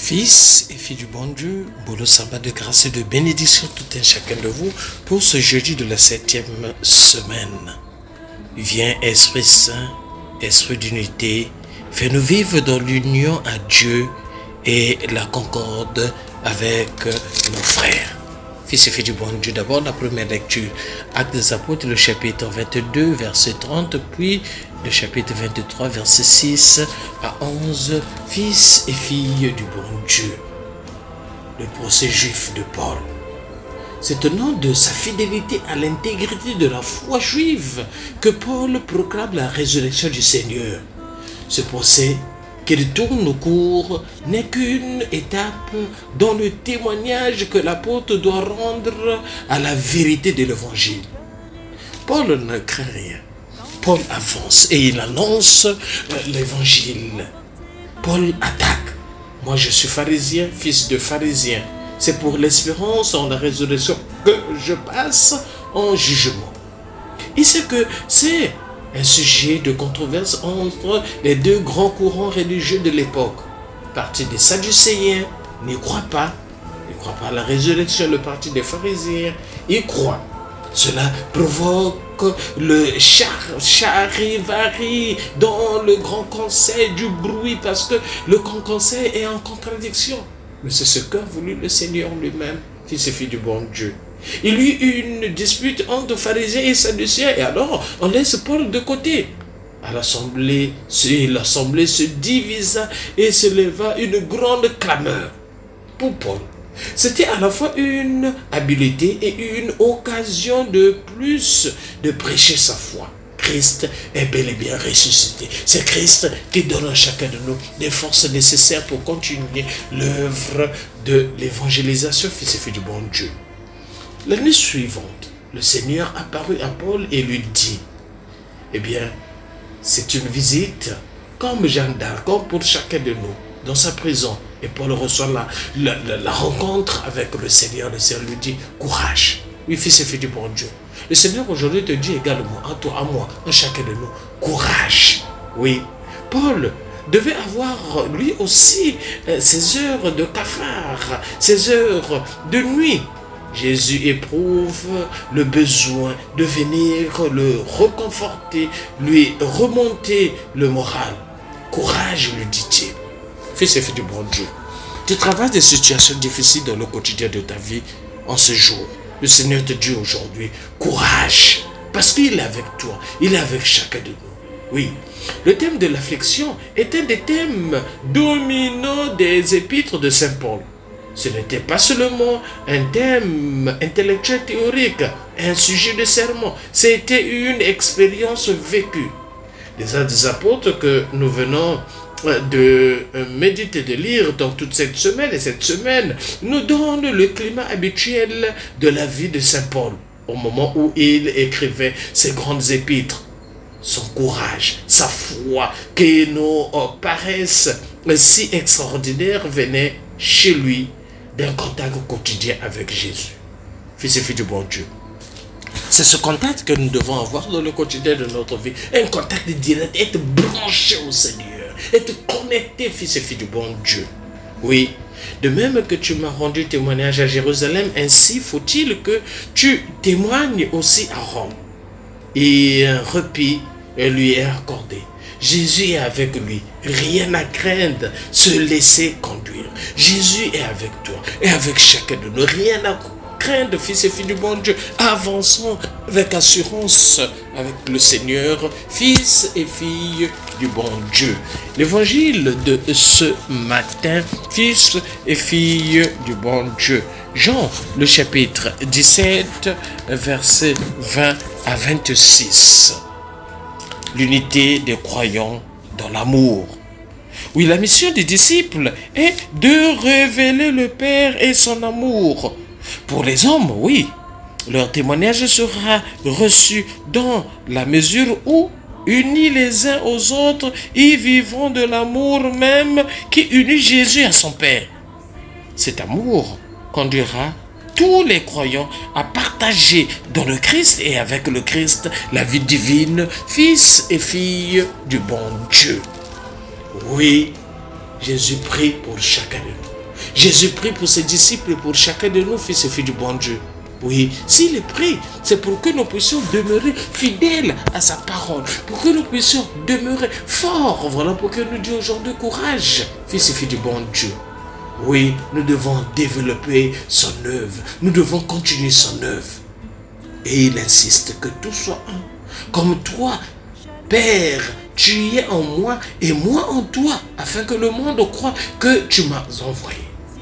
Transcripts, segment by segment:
Fils et filles du bon Dieu, boulot sabbat de grâce et de bénédiction tout un chacun de vous pour ce jeudi de la 7e semaine. Viens Esprit Saint, Esprit d'unité, fais-nous vivre dans l'union à Dieu et la concorde avec nos frères. Fils et filles du bon Dieu, d'abord la première lecture, Actes des Apôtres, le chapitre 22, verset 30, puis le chapitre 23, verset 6 à 11, Fils et filles du bon Dieu. Le procès juif de Paul. C'est au nom de sa fidélité à l'intégrité de la foi juive que Paul proclame la résurrection du Seigneur. Ce procès qu'il tourne au cours n'est qu'une étape dans le témoignage que l'apôtre doit rendre à la vérité de l'évangile. Paul ne craint rien. Paul avance et il annonce l'évangile. Paul attaque. Moi je suis pharisien, fils de pharisien. C'est pour l'espérance en la résurrection que je passe en jugement. Il sait que c'est un sujet de controverse entre les deux grands courants religieux de l'époque. Le parti des Sadducéens n'y croit pas. Il ne croit pas à la résurrection. Le parti des pharisiens y croit. Cela provoque le charivari dans le grand conseil, du bruit, parce que le grand conseil est en contradiction. Mais c'est ce qu'a voulu le Seigneur lui-même, fils et filles du bon Dieu. Il y eut une dispute entre pharisiens et sadducéens, et alors on laisse Paul de côté. À l'assemblée se divisa et se leva une grande clameur pour Paul. C'était à la fois une habileté et une occasion de plus de prêcher sa foi. Christ est bel et bien ressuscité. C'est Christ qui donne à chacun de nous les forces nécessaires pour continuer l'œuvre de l'évangélisation, fils et filles du bon Dieu. L'année suivante, le Seigneur apparut à Paul et lui dit, eh bien, c'est une visite comme Jeanne d'Arc, comme pour chacun de nous, dans sa prison. Et Paul reçoit la rencontre avec le Seigneur. Le Seigneur lui dit, courage. Oui, fils et filles du bon Dieu. Le Seigneur aujourd'hui te dit également, à toi, à moi, à chacun de nous, courage. Oui, Paul devait avoir lui aussi ses heures de cafard, ses heures de nuit. Jésus éprouve le besoin de venir le reconforter, lui remonter le moral. Courage, lui dit-il. Fils et filles du bon Dieu, tu traverses des situations difficiles dans le quotidien de ta vie en ce jour. Le Seigneur te dit aujourd'hui, courage, parce qu'il est avec toi, il est avec chacun de nous. Oui, le thème de l'affliction est un des thèmes dominants des épîtres de Saint Paul. Ce n'était pas seulement un thème intellectuel théorique, un sujet de sermon, c'était une expérience vécue. Les Actes des Apôtres que nous venons de méditer, de lire dans toute cette semaine, et cette semaine nous donne le climat habituel de la vie de Saint Paul au moment où il écrivait ses grandes épîtres. Son courage, sa foi qui nous paraissent si extraordinaires venait chez lui d'un contact quotidien avec Jésus, fils et filles du bon Dieu. C'est ce contact que nous devons avoir dans le quotidien de notre vie. Un contact direct, être branché au Seigneur, être connecté, fils et filles du bon Dieu. Oui, de même que tu m'as rendu témoignage à Jérusalem, ainsi faut-il que tu témoignes aussi à Rome. Et un répit lui est accordé. Jésus est avec lui, rien à craindre, se laisser conduire. Jésus est avec toi et avec chacun de nous, rien à craindre, fils et filles du bon Dieu. Avançons avec assurance avec le Seigneur, fils et filles du bon Dieu. L'évangile de ce matin, fils et filles du bon Dieu. Jean, le chapitre 17, versets 20 à 26. L'unité des croyants dans l'amour. Oui, la mission des disciples est de révéler le Père et son amour. Pour les hommes, oui, leur témoignage sera reçu dans la mesure où, unis les uns aux autres, ils vivront de l'amour même qui unit Jésus à son Père. Cet amour conduira tous les croyants à partager dans le Christ et avec le Christ la vie divine, fils et filles du bon Dieu. Oui, Jésus prie pour chacun de nous. Jésus prie pour ses disciples et pour chacun de nous, fils et filles du bon Dieu. Oui, s'il est pris, c'est pour que nous puissions demeurer fidèles à sa parole, pour que nous puissions demeurer forts. Voilà pourquoi nous dit aujourd'hui courage, fils et filles du bon Dieu. Oui, nous devons développer son œuvre, nous devons continuer son œuvre. Et il insiste que tout soit un. Comme toi, Père, tu es en moi et moi en toi, afin que le monde croie que tu m'as envoyé.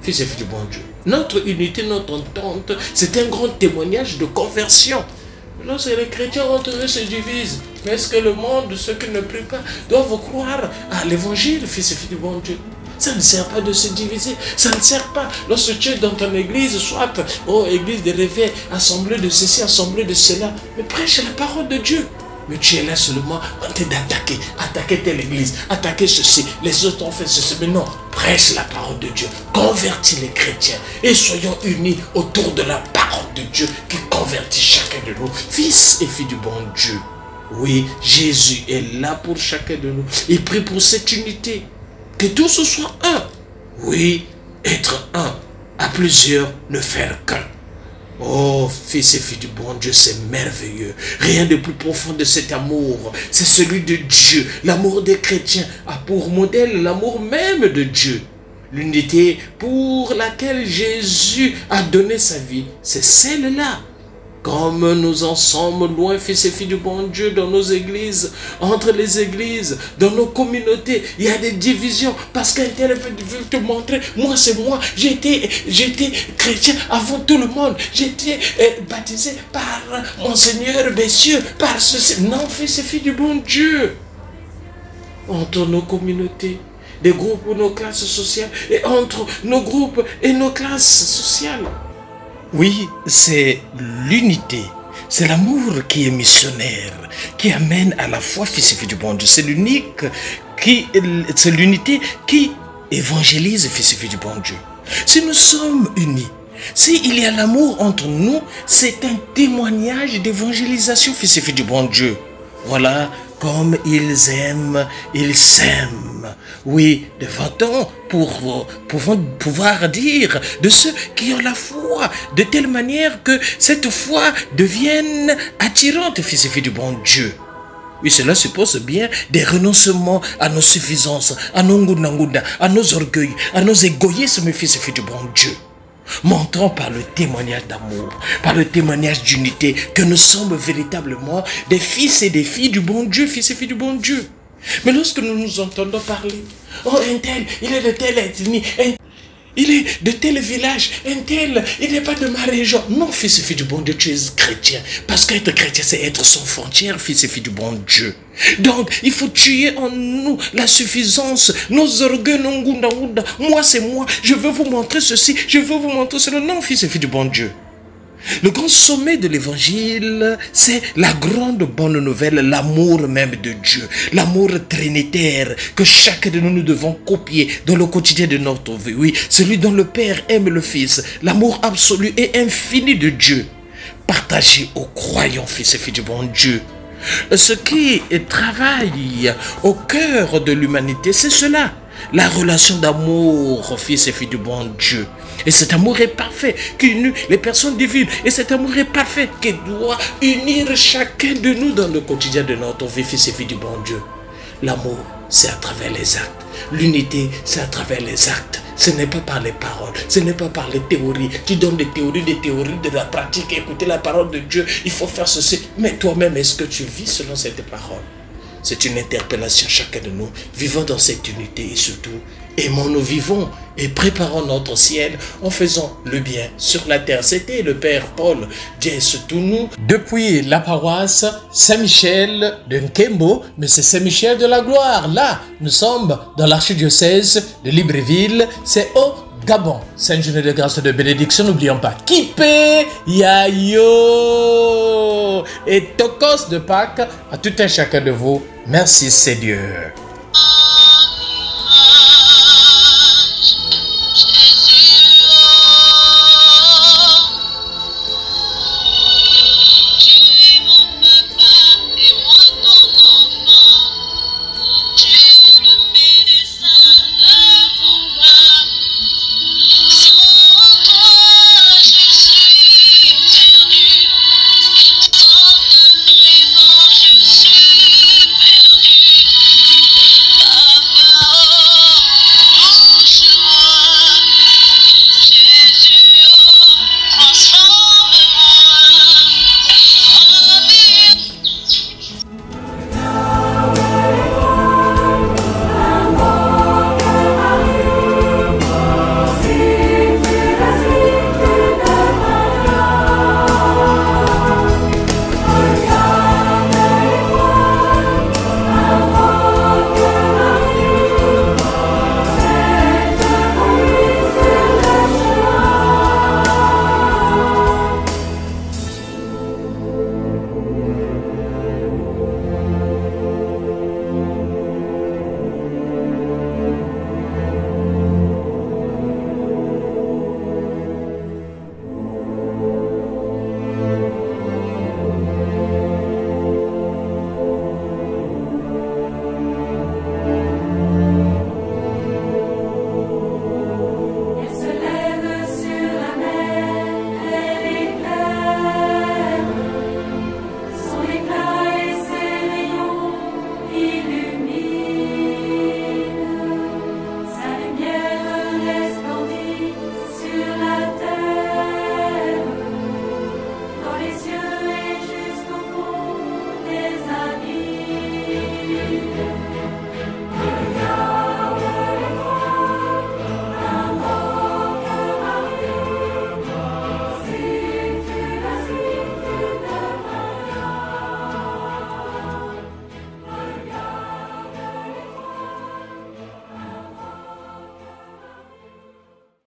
Fils et filles du bon Dieu. Notre unité, notre entente, c'est un grand témoignage de conversion. Lorsque les chrétiens entre eux se divisent, mais est-ce que le monde, ceux qui ne prient pas, doivent croire à l'évangile, fils et filles du bon Dieu? Ça ne sert pas de se diviser, ça ne sert pas. Lorsque tu es dans ton église, soit, oh, église de réveil, assemblée de ceci, assemblée de cela, mais prêche la parole de Dieu. Mais tu es là seulement en train d'attaquer, attaquer telle église, attaquer ceci, les autres ont fait ceci. Mais non, prêche la parole de Dieu, convertis les chrétiens et soyons unis autour de la parole de Dieu qui convertit chacun de nous, fils et filles du bon Dieu. Oui, Jésus est là pour chacun de nous. Il prie pour cette unité, que tous soient un. Oui, être un, à plusieurs, ne faire qu'un. Oh, fils et filles du bon Dieu, c'est merveilleux. Rien de plus profond de cet amour. C'est celui de Dieu. L'amour des chrétiens a pour modèle l'amour même de Dieu. L'unité pour laquelle Jésus a donné sa vie, c'est celle-là. Comme nous en sommes loin, fils et filles du bon Dieu, dans nos églises, entre les églises, dans nos communautés, il y a des divisions parce qu'un tel veut te montrer, moi c'est moi, j'étais chrétien avant tout le monde, j'étais baptisé par Monseigneur, messieurs, par ceci. Non, fils et filles du bon Dieu, entre nos communautés, des groupes ou nos classes sociales, et entre nos groupes et nos classes sociales. Oui, c'est l'unité, c'est l'amour qui est missionnaire, qui amène à la foi, fils et filles du bon Dieu. C'est l'unité qui évangélise, fils et filles du bon Dieu. Si nous sommes unis, s'il y a l'amour entre nous, c'est un témoignage d'évangélisation, fils et filles du bon Dieu. Voilà, comme ils aiment, ils s'aiment. Oui, devant-on pour pouvoir dire de ceux qui ont la foi, de telle manière que cette foi devienne attirante, fils et filles du bon Dieu. Oui, cela suppose bien des renoncements à nos suffisances, à nos ngunda, à nos orgueils, à nos égoïsmes, fils et filles du bon Dieu. Montrons par le témoignage d'amour, par le témoignage d'unité, que nous sommes véritablement des fils et des filles du bon Dieu, fils et filles du bon Dieu. Mais lorsque nous nous entendons parler, oh un tel, il est de telle ethnie, il est de tel village, un tel, il n'est pas de ma région. Non, fils et filles du bon Dieu, tu es chrétien. Parce qu'être chrétien, c'est être sans frontières, fils et filles du bon Dieu. Donc, il faut tuer en nous la suffisance, nos orgueils, nos ngunda. Moi, c'est moi, je veux vous montrer ceci, je veux vous montrer cela. Non, fils et filles du bon Dieu. Le grand sommet de l'évangile, c'est la grande bonne nouvelle, l'amour même de Dieu, l'amour trinitaire que chacun de nous devons copier dans le quotidien de notre vie. Oui, celui dont le Père aime le Fils, l'amour absolu et infini de Dieu, partagé aux croyants, fils et filles du bon Dieu. Ce qui travaille au cœur de l'humanité, c'est cela. La relation d'amour, fils et filles du bon Dieu. Et cet amour est parfait, qui unit les personnes divines. Et cet amour est parfait, qui doit unir chacun de nous dans le quotidien de notre vie, fils et filles du bon Dieu. L'amour, c'est à travers les actes. L'unité, c'est à travers les actes. Ce n'est pas par les paroles, ce n'est pas par les théories. Tu donnes des théories, de la pratique. Écoutez la parole de Dieu, il faut faire ceci. Mais toi-même, est-ce que tu vis selon cette parole? C'est une interpellation chacun de nous. Vivons dans cette unité et surtout, aimons-nous, vivons et préparons notre ciel en faisant le bien sur la terre. C'était le Père Paul Diès-Tounou. Depuis la paroisse Saint-Michel de Nkembo, mais c'est Saint-Michel de la Gloire. Là, nous sommes dans l'archidiocèse de Libreville. C'est au Gabon. Sainte journée de grâce et de bénédiction. N'oublions pas. Kipe Yayo et Tokos de Pâques à tout un chacun de vous. Merci, c'est Dieu.